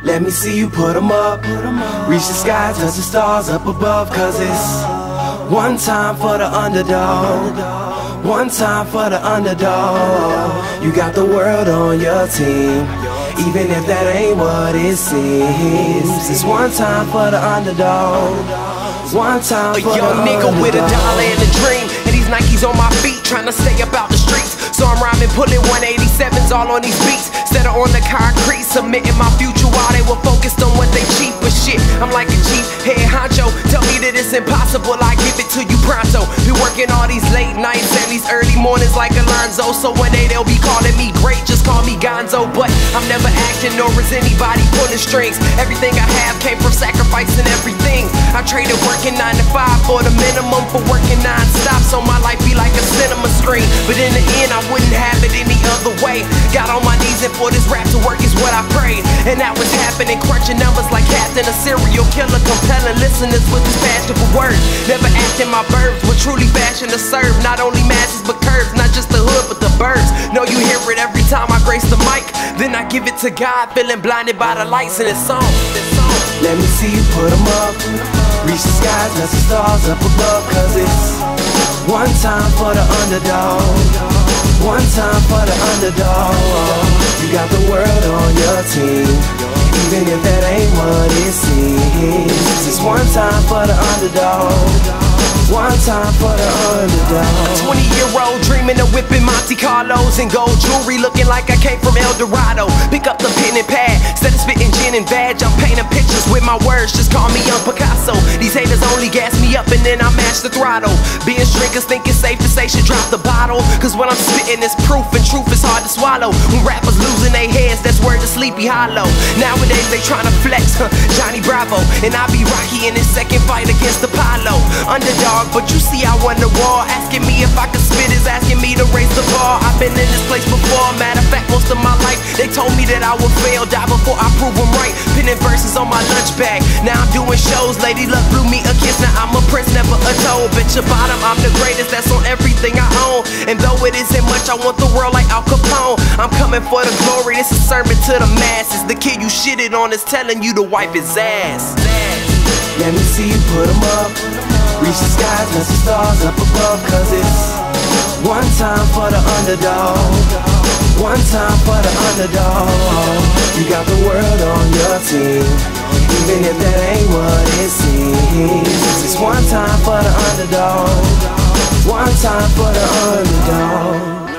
Let me see you put 'em up. Reach the sky, touch the stars up above. Cause it's one time for the underdog. One time for the underdog. You got the world on your team, even if that ain't what it seems. It's one time for the underdog. One time for the young nigga underdog. with a dollar and a dream, and these Nikes on my feet, trying to stay up out the streets. So I'm rhyming, pulling 187s all on these beats, instead of on the concrete, submitting my future while they were focused on what they cheap. But shit, I'm like a chief head honcho. Tell me that it's impossible, I give it to you pronto. Been working all these late nights and these early mornings like Alonzo. So one day they'll be calling me great, just call me Gonzo. But I'm never acting, nor is anybody pulling strings. Everything I have came from sacrificing everything. I traded working 9 to 5 for the minimum for working non-stop, so my life be like a cinema screen. But in the end I wouldn't have it any other way. Got on my knees and for this rap to work is what I prayed. And that was happening, crunching numbers like Captain, a serial killer, compelling listeners with his passion for words. Never acting my verbs, but truly fashion to serve not only masses but curves, not just the hood but the birds. Know you hear it every time I grace the mic, then I give it to God, feeling blinded by the lights in this song. Let me see you put 'em up. Reach the skies, touch the stars up above. Cause it's one time for the underdog. One time for the underdog. You got the world on your team, even if that ain't what it seems. It's one time for the underdog. One time for the underdog. 20-year-old dreaming of whipping Monte Carlos and gold jewelry, looking like I came from El Dorado. Pick up the pen and pad, instead of spitting gin and vag, I'm painting pictures with my words, just call me young Picasso. These haters only gas me up and then I mash the throttle. Being strickers think it's safe to say should drop the bottle, cause when I'm spitting it's proof, and truth is hard to swallow. When rappers losing their heads, that's word to Sleepy Hollow. Nowadays they tryna flex, Johnny Bravo, and I be Rocky in his second fight against Apollo. Underdog, but you see I won the war. Asking me if I could spit is asking me to raise the bar. I've been in this place before, matter of fact most of my life they told me that I would fail, die before I prove them right. Pinning verses on my lunch bag, now I'm doing shows. Lady Luck blew me a kiss, now I'm a prince, never a toad. Bet your bottom I'm the greatest, that's on everything I own. And though it isn't much, I want the world like Al Capone. I'm coming for the glory, this is a sermon to the masses. The kid you shitted on is telling you to wipe his ass. Let me see you put 'em up. Reach the skies, touch the stars up above. Cause it's one time for the underdog. One time for the underdog. You got the world on your team, even if that ain't what it seems. It's one time for the underdog. One time for the underdog.